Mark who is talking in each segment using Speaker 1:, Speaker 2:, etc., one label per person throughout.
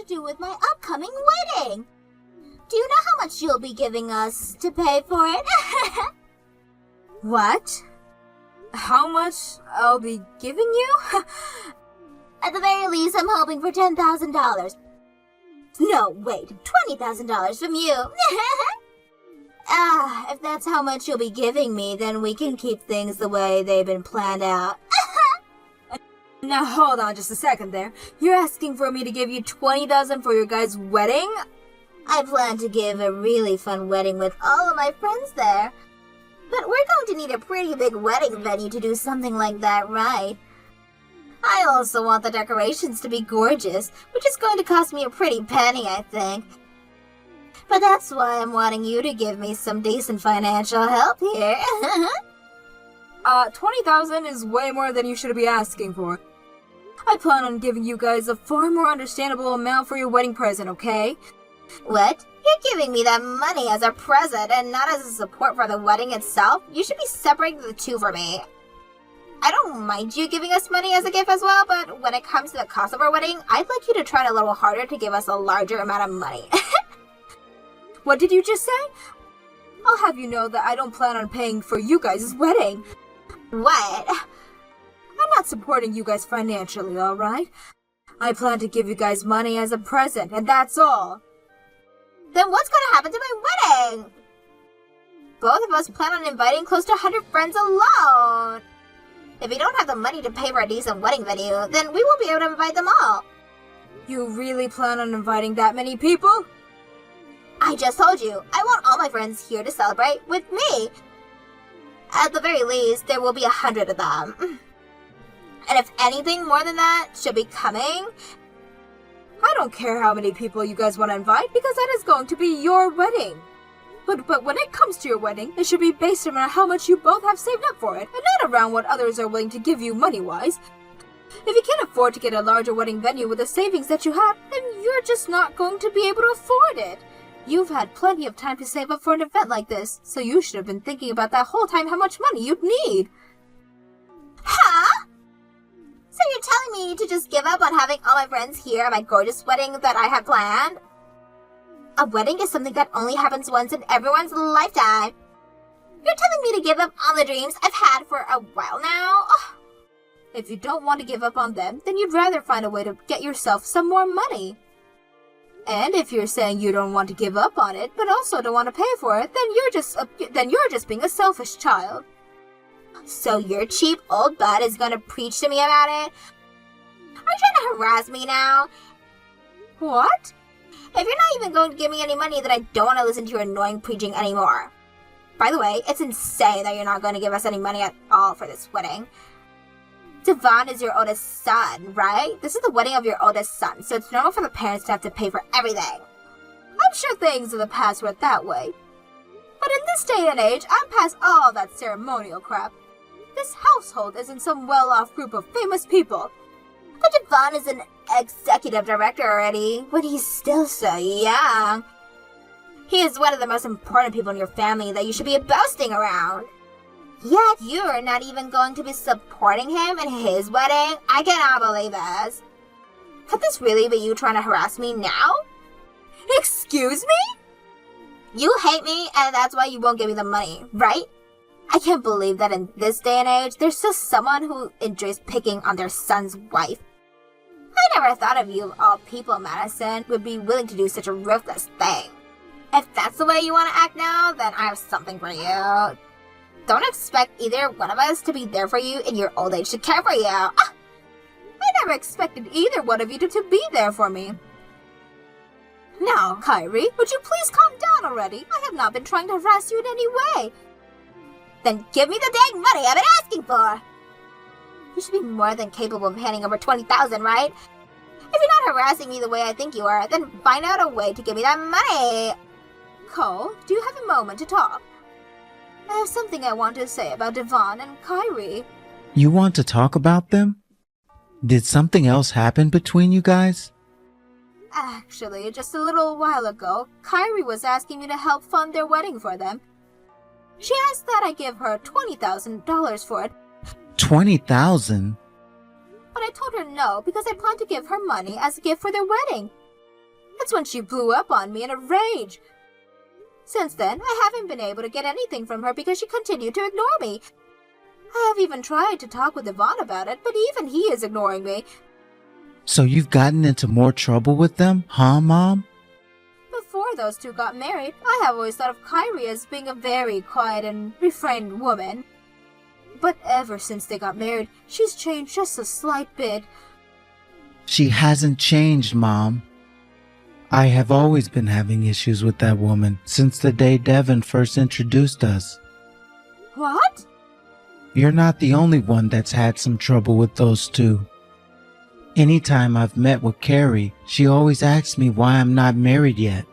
Speaker 1: do with my upcoming wedding. Do you know how much you'll be giving us to pay for it?
Speaker 2: What? How much I'll be giving you?
Speaker 1: At the very least, I'm hoping for $10,000. No, wait, $20,000 from you. If that's how much you'll be giving me, then we can keep things the way they've been planned out.
Speaker 2: Now hold on just a second there. You're asking for me to give you $20,000 for your guys' wedding?
Speaker 1: I plan to give a really fun wedding with all of my friends there. But we're going to need a pretty big wedding venue to do something like that, right? I also want the decorations to be gorgeous, which is going to cost me a pretty penny, I think. But that's why I'm wanting you to give me some decent financial help here.
Speaker 2: $20,000 is way more than you should be asking for. I plan on giving you guys a far more understandable amount for your wedding present, okay?
Speaker 1: What? You're giving me that money as a present and not as a support for the wedding itself? You should be separating the two for me. I don't mind you giving us money as a gift as well, but when it comes to the cost of our wedding, I'd like you to try a little harder to give us a larger amount of money.
Speaker 2: What did you just say? I'll have you know that I don't plan on paying for you guys' wedding.
Speaker 1: What?
Speaker 2: I'm not supporting you guys financially, alright? I plan to give you guys money as a present, and that's all.
Speaker 1: Then what's going to happen to my wedding? Both of us plan on inviting close to 100 friends alone. If we don't have the money to pay for a decent wedding venue, then we won't be able to invite them all.
Speaker 2: You really plan on inviting that many people?
Speaker 1: I just told you, I want all my friends here to celebrate with me. At the very least, there will be 100 of them. And if anything more than that should be coming,
Speaker 2: I don't care how many people you guys want to invite because that is going to be your wedding. But when it comes to your wedding, it should be based around how much you both have saved up for it, and not around what others are willing to give you money-wise. If you can't afford to get a larger wedding venue with the savings that you have, then you're just not going to be able to afford it. You've had plenty of time to save up for an event like this, so you should have been thinking about that whole time how much money you'd need.
Speaker 1: Huh? So you're telling me to just give up on having all my friends here at my gorgeous wedding that I had planned? A wedding is something that only happens once in everyone's lifetime. You're telling me to give up on the dreams I've had for a while now? Ugh.
Speaker 2: If you don't want to give up on them, then you'd rather find a way to get yourself some more money. And if you're saying you don't want to give up on it, but also don't want to pay for it, then you're just being a selfish child.
Speaker 1: So your cheap old butt is going to preach to me about it? Are you trying to harass me now?
Speaker 2: What?
Speaker 1: If you're not even going to give me any money, then I don't want to listen to your annoying preaching anymore. By the way, it's insane that you're not going to give us any money at all for this wedding. Devon is your oldest son, right? This is the wedding of your oldest son, so it's normal for the parents to have to pay for everything.
Speaker 2: I'm sure things in the past were that way. But in this day and age, I'm past all that ceremonial crap. This household isn't some well-off group of famous people.
Speaker 1: But Devon is an executive director already, when he's still so young. He is one of the most important people in your family that you should be boasting around. Yet you're not even going to be supporting him in his wedding? I cannot believe this. Could this really be you trying to harass me now?
Speaker 2: Excuse me?
Speaker 1: You hate me, and that's why you won't give me the money, right? I can't believe that in this day and age, there's still someone who enjoys picking on their son's wife. I never thought of you of all people, Madison, would be willing to do such a ruthless thing. If that's the way you want to act now, then I have something for you. Don't expect either one of us to be there for you in your old age to care for you.
Speaker 2: I never expected either one of you to be there for me. Now, Kyrie, would you please calm down already? I have not been trying to harass you in any way.
Speaker 1: Then give me the dang money I've been asking for. You should be more than capable of handing over $20,000, right? If you're not harassing me the way I think you are, then find out a way to give me that money.
Speaker 2: Cole, do you have a moment to talk? I have something I want to say about Devon and Kyrie.
Speaker 3: You want to talk about them? Did something else happen between you guys?
Speaker 2: Actually, just a little while ago, Kyrie was asking me to help fund their wedding for them. She asked that I give her $20,000 for it.
Speaker 3: $20,000?
Speaker 2: But I told her no because I planned to give her money as a gift for their wedding. That's when she blew up on me in a rage. Since then, I haven't been able to get anything from her because she continued to ignore me. I have even tried to talk with Yvonne about it, but even he is ignoring me.
Speaker 3: So you've gotten into more trouble with them, huh, Mom?
Speaker 2: Before those two got married, I have always thought of Kyrie as being a very quiet and refrained woman. But ever since they got married, she's changed just a slight bit.
Speaker 3: She hasn't changed, Mom. I have always been having issues with that woman since the day Devin first introduced us.
Speaker 2: What?
Speaker 3: You're not the only one that's had some trouble with those two. Anytime I've met with Carrie, she always asks me why I'm not married yet.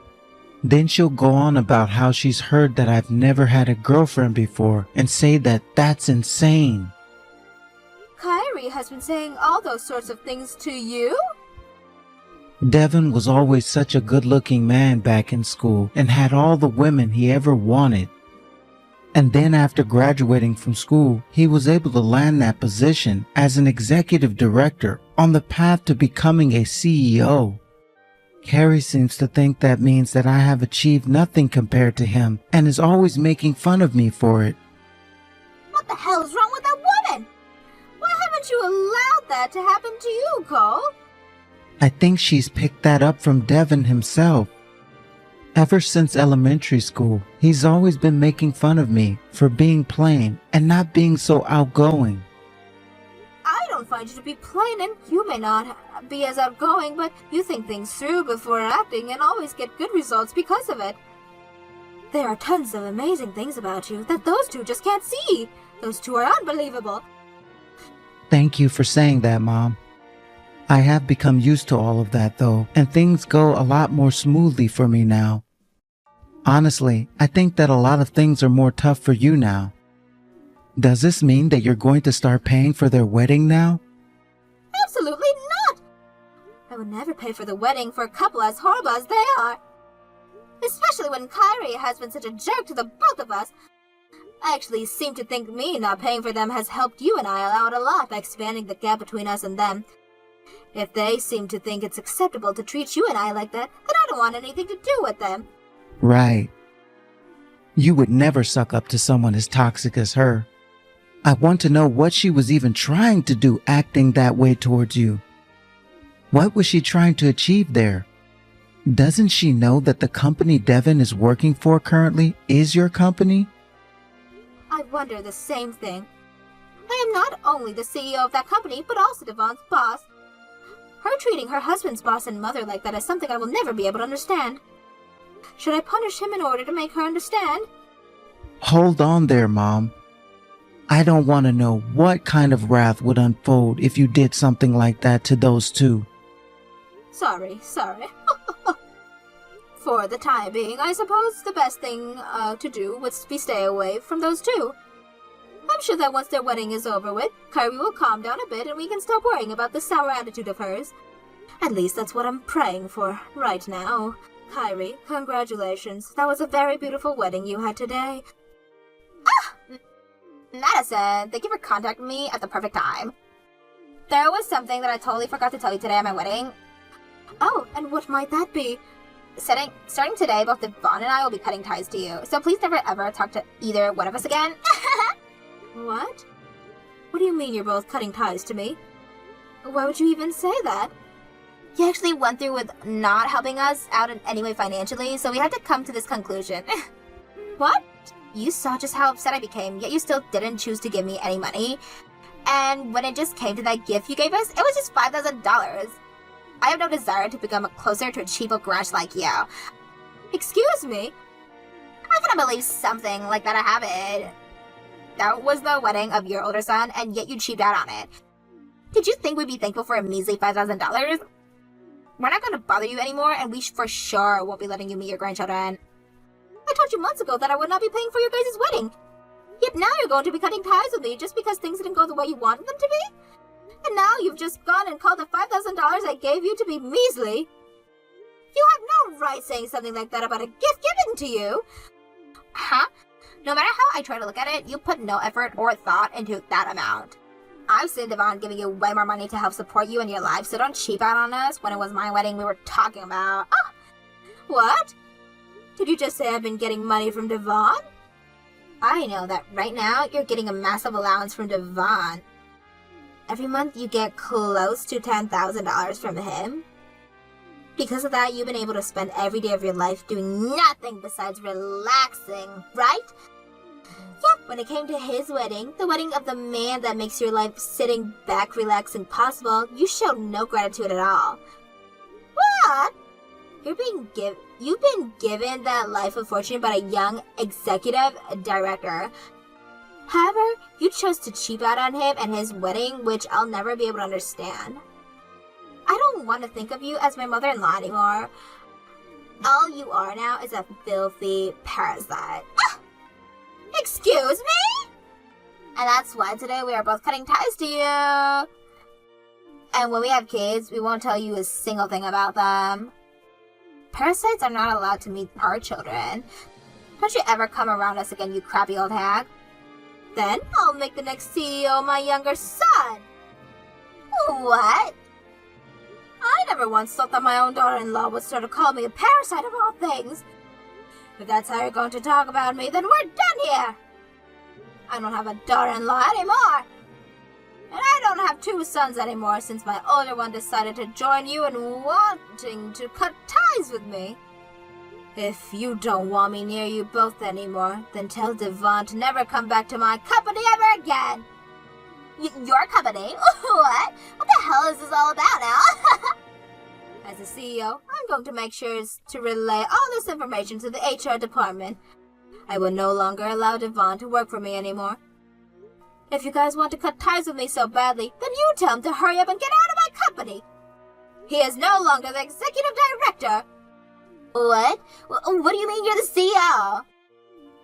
Speaker 3: Then she'll go on about how she's heard that I've never had a girlfriend before and say that that's insane.
Speaker 2: Kyrie has been saying all those sorts of things to you?
Speaker 3: Devin was always such a good-looking man back in school and had all the women he ever wanted. And then after graduating from school, he was able to land that position as an executive director on the path to becoming a CEO. Carrie seems to think that means that I have achieved nothing compared to him and is always making fun of me for it.
Speaker 1: What the hell is wrong with that woman?
Speaker 2: Why haven't you allowed that to happen to you, Cole?
Speaker 3: I think she's picked that up from Devin himself. Ever since elementary school, he's always been making fun of me for being plain and not being so outgoing.
Speaker 2: I don't find you to be plain, and you may not be as outgoing, but you think things through before acting and always get good results because of it. There are tons of amazing things about you that those two just can't see. Those two are unbelievable.
Speaker 3: Thank you for saying that, Mom. I have become used to all of that though, and things go a lot more smoothly for me now. Honestly, I think that a lot of things are more tough for you now. Does this mean that you're going to start paying for their wedding now?
Speaker 2: Absolutely not! I would never pay for the wedding for a couple as horrible as they are. Especially when Kyrie has been such a jerk to the both of us. I actually seem to think me not paying for them has helped you and I out a lot by expanding the gap between us and them. If they seem to think it's acceptable to treat you and I like that, then I don't want anything to do with them.
Speaker 3: Right. You would never suck up to someone as toxic as her. I want to know what she was even trying to do acting that way towards you. What was she trying to achieve there? Doesn't she know that the company Devin is working for currently is your company?
Speaker 2: I wonder the same thing. I am not only the CEO of that company, but also Devon's boss. Her treating her husband's boss and mother like that is something I will never be able to understand. Should I punish him in order to make her understand?
Speaker 3: Hold on there, Mom. I don't want to know what kind of wrath would unfold if you did something like that to those two.
Speaker 2: Sorry. For the time being, I suppose the best thing to do would be stay away from those two. I'm sure that once their wedding is over with, Kyrie will calm down a bit and we can stop worrying about the sour attitude of hers. At least that's what I'm praying for right now. Kyrie, congratulations. That was a very beautiful wedding you had today.
Speaker 1: Madison, thank you for contacting me at the perfect time. There was something that I totally forgot to tell you today at my wedding.
Speaker 2: Oh, and what might that be?
Speaker 1: Starting today, both Devon and I will be cutting ties to you, so please never ever talk to either one of us again.
Speaker 2: What? What do you mean you're both cutting ties to me? Why would you even say that?
Speaker 1: You actually went through with not helping us out in any way financially, so we had to come to this conclusion.
Speaker 2: What?
Speaker 1: You saw just how upset I became, yet you still didn't choose to give me any money. And when it just came to that gift you gave us, it was just $5,000. I have no desire to become closer to a cheapo grunge like you.
Speaker 2: Excuse me?
Speaker 1: I couldn't believe something like that happened. That was the wedding of your older son, and yet you cheaped out on it. Did you think we'd be thankful for a measly $5,000? We're not going to bother you anymore, and we for sure won't be letting you meet your grandchildren.
Speaker 2: I told you months ago that I would not be paying for your guys' wedding. Yet now you're going to be cutting ties with me just because things didn't go the way you wanted them to be? And now you've just gone and called the $5,000 I gave you to be measly? You have no right saying something like that about a gift given to you.
Speaker 1: Huh? No matter how I try to look at it, you put no effort or thought into that amount. I've seen Devon giving you way more money to help support you in your life, so don't cheap out on us when it was my wedding we were talking about. Oh,
Speaker 2: What? Did you just say I've been getting money from Devon?
Speaker 1: I know that right now you're getting a massive allowance from Devon. Every month you get close to $10,000 from him. Because of that, you've been able to spend every day of your life doing nothing besides relaxing, right? Yeah, when it came to his wedding, the wedding of the man that makes your life sitting back relaxing possible, you showed no gratitude at all. What? You've been given that life of fortune by a young executive director. However, you chose to cheap out on him and his wedding, which I'll never be able to understand. I don't want to think of you as my mother-in-law anymore. All you are now is a filthy parasite. Ah! Excuse me? And that's why today we are both cutting ties to you. And when we have kids, we won't tell you a single thing about them. Parasites are not allowed to meet our children. Don't you ever come around us again, you crappy old hag. Then I'll make the next CEO my younger son. What? I never once thought that my own daughter-in-law would start to call me a parasite of all things. If that's how you're going to talk about me, then we're done here. I don't have a daughter-in-law anymore. And I don't have two sons anymore since my older one decided to join you in wanting to cut ties with me. If you don't want me near you both anymore, then tell Devon to never come back to my company ever again. Your company? What? What the hell is this all about now? As a CEO, I'm going to make sure to relay all this information to the HR department. I will no longer allow Devon to work for me anymore. If you guys want to cut ties with me so badly, then you tell him to hurry up and get out of my company. He is no longer the executive director. What? What do you mean you're the CEO?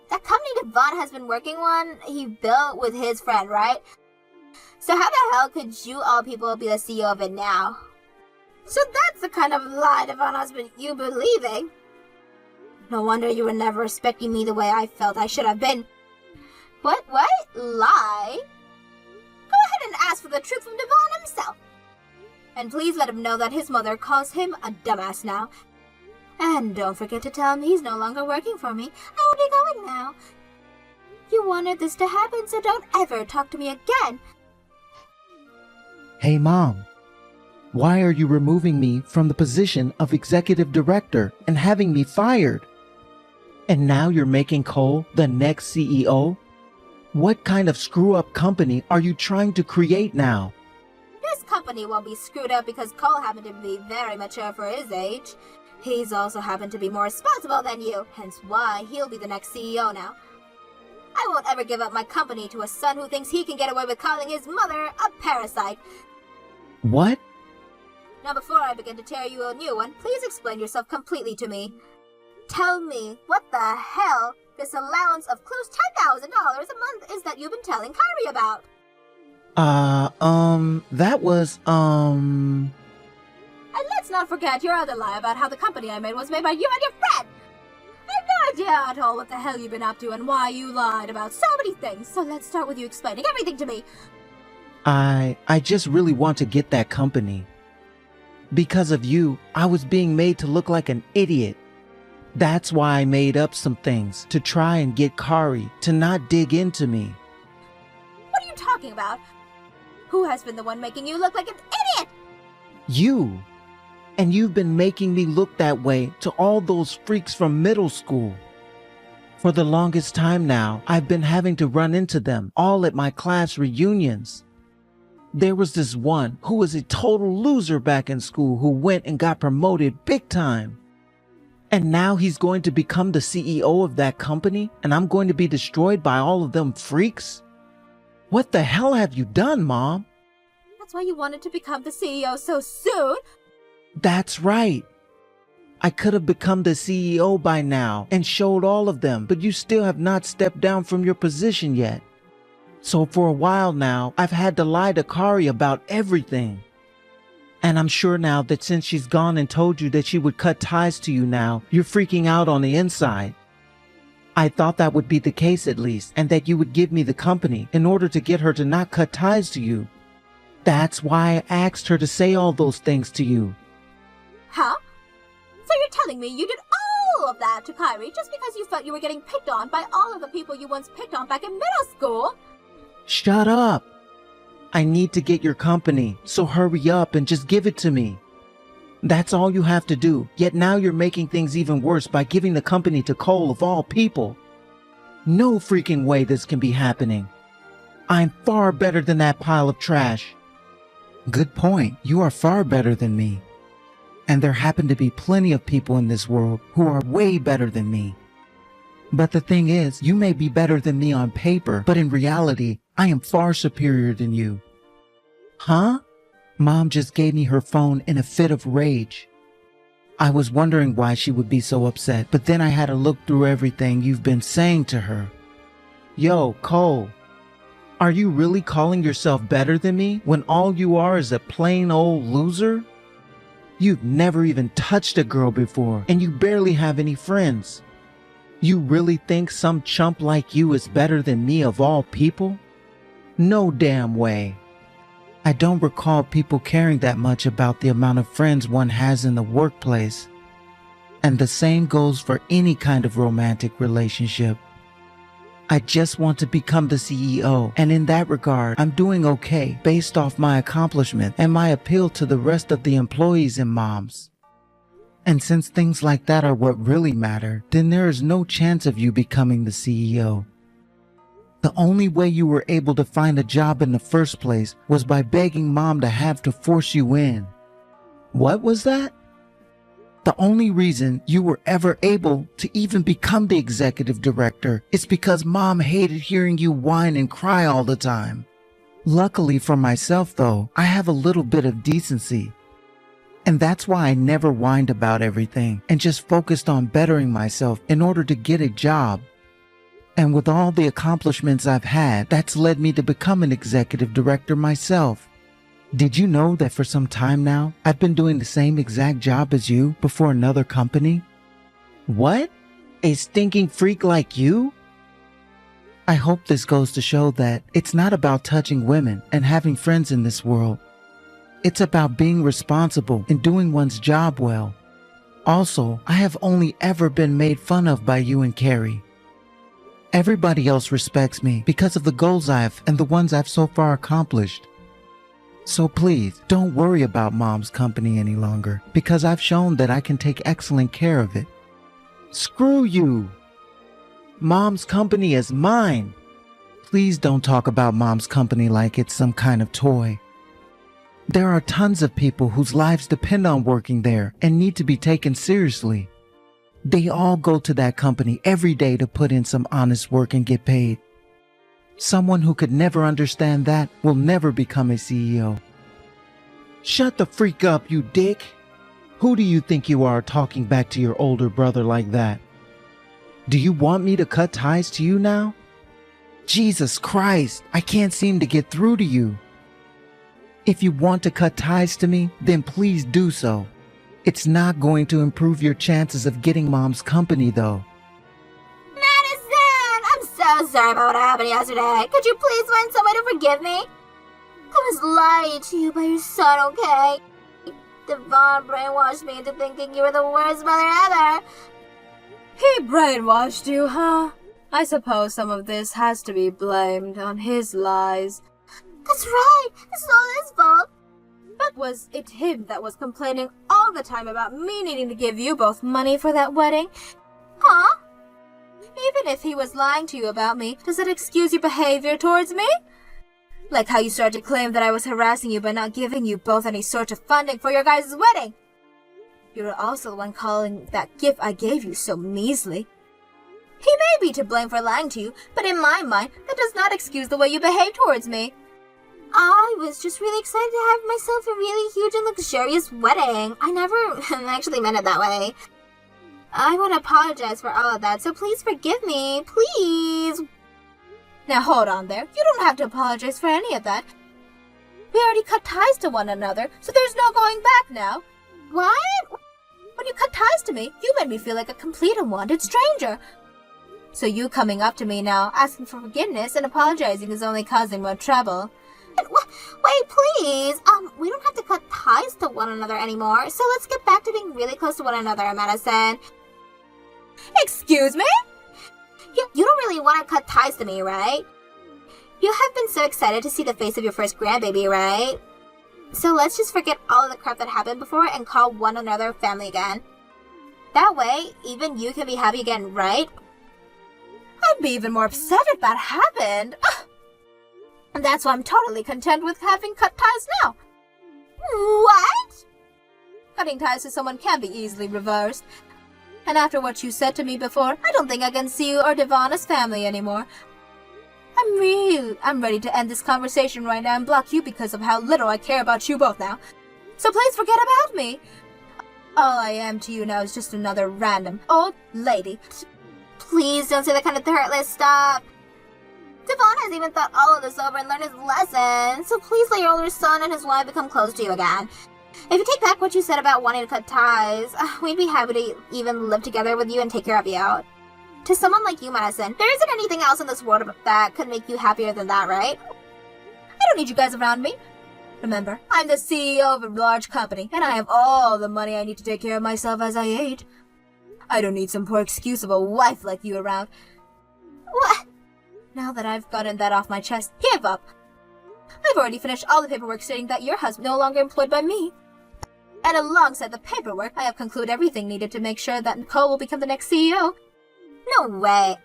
Speaker 1: That company Devon has been working on, he built with his friend, right? So how the hell could you all people be the CEO of it now? So that's the kind of lie Devon has been you believing. No wonder you were never respecting me the way I felt I should have been. What? Lie? Go ahead and ask for the truth from Devon himself. And please let him know that his mother calls him a dumbass now. And don't forget to tell him he's no longer working for me. I will be going now. You wanted this to happen, so don't ever talk to me again.
Speaker 3: Hey, Mom. Why are you removing me from the position of executive director and having me fired? And now you're making Cole the next CEO? What kind of screw-up company are you trying to create now?
Speaker 1: This company won't be screwed up because Cole happened to be very mature for his age. He's also happened to be more responsible than you, hence why he'll be the next CEO now. I won't ever give up my company to a son who thinks he can get away with calling his mother a parasite.
Speaker 3: What?
Speaker 1: Now before I begin to tear you a new one, please explain yourself completely to me. Tell me what the hell this allowance of close $10,000 a month is that you've been telling Kyrie about.
Speaker 3: That was,
Speaker 2: And let's not forget your other lie about how the company I made was made by you and your friend. I have no idea at all what the hell you've been up to and why you lied about so many things, so let's start with you explaining everything to me.
Speaker 3: I just really want to get that company. Because of you, I was being made to look like an idiot. That's why I made up some things to try and get Kari to not dig into me.
Speaker 2: What are you talking about? Who has been the one making you look like an idiot?
Speaker 3: You. And you've been making me look that way to all those freaks from middle school. For the longest time now, I've been having to run into them all at my class reunions. There was this one who was a total loser back in school who went and got promoted big time. And now he's going to become the CEO of that company, and I'm going to be destroyed by all of them freaks? What the hell have you done, Mom?
Speaker 2: That's why you wanted to become the CEO so soon?
Speaker 3: That's right. I could have become the CEO by now and showed all of them, but you still have not stepped down from your position yet. So for a while now, I've had to lie to Kari about everything. And I'm sure now that since she's gone and told you that she would cut ties to you now, you're freaking out on the inside. I thought that would be the case at least, and that you would give me the company in order to get her to not cut ties to you. That's why I asked her to say all those things to you.
Speaker 2: Huh? So you're telling me you did all all of that to Kyrie just because you felt you were getting picked on by all of the people you once picked on back in middle school?
Speaker 3: Shut up! I need to get your company, so hurry up and just give it to me. That's all you have to do, yet now you're making things even worse by giving the company to Cole of all people. No freaking way this can be happening. I'm far better than that pile of trash. Good point. You are far better than me. And there happen to be plenty of people in this world who are way better than me. But the thing is, you may be better than me on paper, but in reality, I am far superior than you. Huh? Mom just gave me her phone in a fit of rage. I was wondering why she would be so upset, but then I had to look through everything you've been saying to her. Yo, Cole, are you really calling yourself better than me when all you are is a plain old loser? You've never even touched a girl before, and you barely have any friends. You really think some chump like you is better than me of all people? No damn way. I don't recall people caring that much about the amount of friends one has in the workplace. And the same goes for any kind of romantic relationship. I just want to become the CEO, and in that regard, I'm doing okay based off my accomplishment and my appeal to the rest of the employees and moms. And since things like that are what really matter, then there is no chance of you becoming the CEO. The only way you were able to find a job in the first place was by begging Mom to have to force you in. What was that? The only reason you were ever able to even become the executive director is because Mom hated hearing you whine and cry all the time. Luckily for myself, though, I have a little bit of decency. And that's why I never whined about everything and just focused on bettering myself in order to get a job. And with all the accomplishments I've had, that's led me to become an executive director myself. Did you know that for some time now, I've been doing the same exact job as you before another company? What? A stinking freak like you? I hope this goes to show that it's not about touching women and having friends in this world. It's about being responsible and doing one's job well. Also, I have only ever been made fun of by you and Carrie. Everybody else respects me because of the goals and the ones I've so far accomplished. So please, don't worry about Mom's company any longer, because I've shown that I can take excellent care of it. Screw you! Mom's company is mine! Please don't talk about Mom's company like it's some kind of toy. There are tons of people whose lives depend on working there and need to be taken seriously. They all go to that company every day to put in some honest work and get paid. Someone who could never understand that will never become a CEO. Shut the freak up, you dick! Who do you think you are talking back to your older brother like that? Do you want me to cut ties to you now? Jesus Christ, I can't seem to get through to you. If you want to cut ties to me, then please do so. It's not going to improve your chances of getting Mom's company, though.
Speaker 1: Madison! I'm so sorry about what happened yesterday. Could you please find some way to forgive me? I was lied to you by your son, okay? Devon brainwashed me into thinking you were the worst mother ever.
Speaker 2: He brainwashed you, huh? I suppose some of this has to be blamed on his lies.
Speaker 1: That's right. It's all his fault.
Speaker 2: But was it him that was complaining all the time about me needing to give you both money for that wedding?
Speaker 1: Huh?
Speaker 2: Even if he was lying to you about me, does that excuse your behavior towards me? Like how you started to claim that I was harassing you by not giving you both any sort of funding for your guys' wedding. You were also the one calling that gift I gave you so measly. He may be to blame for lying to you, but in my mind, that does not excuse the way you behave towards me.
Speaker 1: I was just really excited to have myself a really huge and luxurious wedding. I never actually meant it that way. I want to apologize for all of that, so please forgive me. Please.
Speaker 2: Now hold on there. You don't have to apologize for any of that. We already cut ties to one another, so there's no going back now.
Speaker 1: What?
Speaker 2: When you cut ties to me, you made me feel like a complete unwanted stranger. So you coming up to me now, asking for forgiveness and apologizing is only causing more trouble.
Speaker 1: Wait, please. We don't have to cut ties to one another anymore, so let's get back to being really close to one another, Madison.
Speaker 2: Excuse me?
Speaker 1: You don't really want to cut ties to me, right? You have been so excited to see the face of your first grandbaby, right? So let's just forget all of the crap that happened before and call one another family again. That way, even you can be happy again, right?
Speaker 2: I'd be even more upset if that happened. And that's why I'm totally content with having cut ties now.
Speaker 1: What?
Speaker 2: Cutting ties to someone can be easily reversed. And after what you said to me before, I don't think I can see you or Devon as family anymore. I'm ready to end this conversation right now and block you because of how little I care about you both now. So please forget about me. All I am to you now is just another random old lady.
Speaker 1: Please don't say that kind of heartless stuff. Devon has even thought all of this over and learned his lesson, so please let your older son and his wife become close to you again. If you take back what you said about wanting to cut ties, we'd be happy to even live together with you and take care of you. To someone like you, Madison, there isn't anything else in this world that could make you happier than that, right?
Speaker 2: I don't need you guys around me. Remember, I'm the CEO of a large company, and I have all the money I need to take care of myself as I age. I don't need some poor excuse of a wife like you around.
Speaker 1: What?
Speaker 2: Now that I've gotten that off my chest, give up. I've already finished all the paperwork stating that your husband is no longer employed by me. And alongside the paperwork, I have concluded everything needed to make sure that Nicole will become the next CEO.
Speaker 1: No way.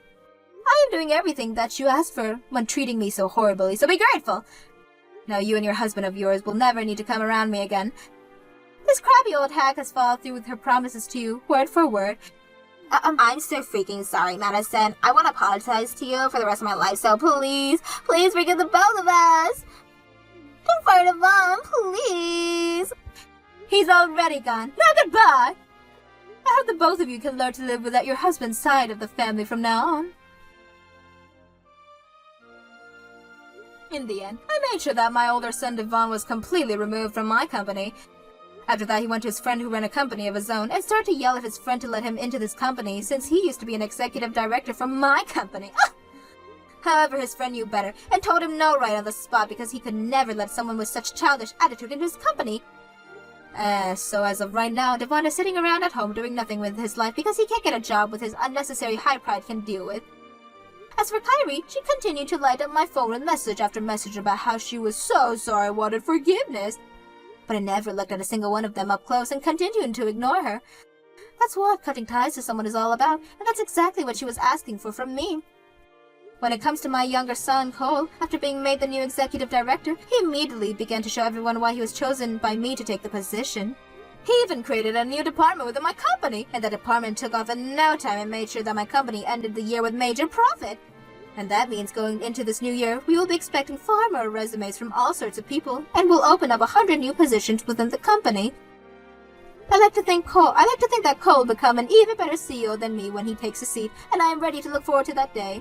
Speaker 2: I am doing everything that you asked for when treating me so horribly, so be grateful. Now you and your husband of yours will never need to come around me again. This crabby old hag has followed through with her promises to you, word for word.
Speaker 1: I'm so freaking sorry, Madison. I want to apologize to you for the rest of my life, so please forgive the both of us. Don't fire Devon, please.
Speaker 2: He's already gone. Now goodbye. I hope the both of you can learn to live without your husband's side of the family from now on. In the end, I made sure that my older son Devon was completely removed from my company. After that, he went to his friend who ran a company of his own and started to yell at his friend to let him into this company since he used to be an executive director for my company. However, his friend knew better and told him no right on the spot because he could never let someone with such childish attitude into his company. So as of right now, Devon is sitting around at home doing nothing with his life because he can't get a job with his unnecessary high pride can deal with. As for Kyrie, she continued to light up my phone with message after message about how she was so sorry and wanted forgiveness. But I never looked at a single one of them up close and continued to ignore her. That's what cutting ties to someone is all about, and that's exactly what she was asking for from me. When it comes to my younger son, Cole, after being made the new executive director, he immediately began to show everyone why he was chosen by me to take the position. He even created a new department within my company, and the department took off in no time and made sure that my company ended the year with major profit. And that means going into this new year, we will be expecting far more resumes from all sorts of people, and we'll open up 100 new positions within the company. I like to think that Cole will become an even better CEO than me when he takes a seat, and I am ready to look forward to that day.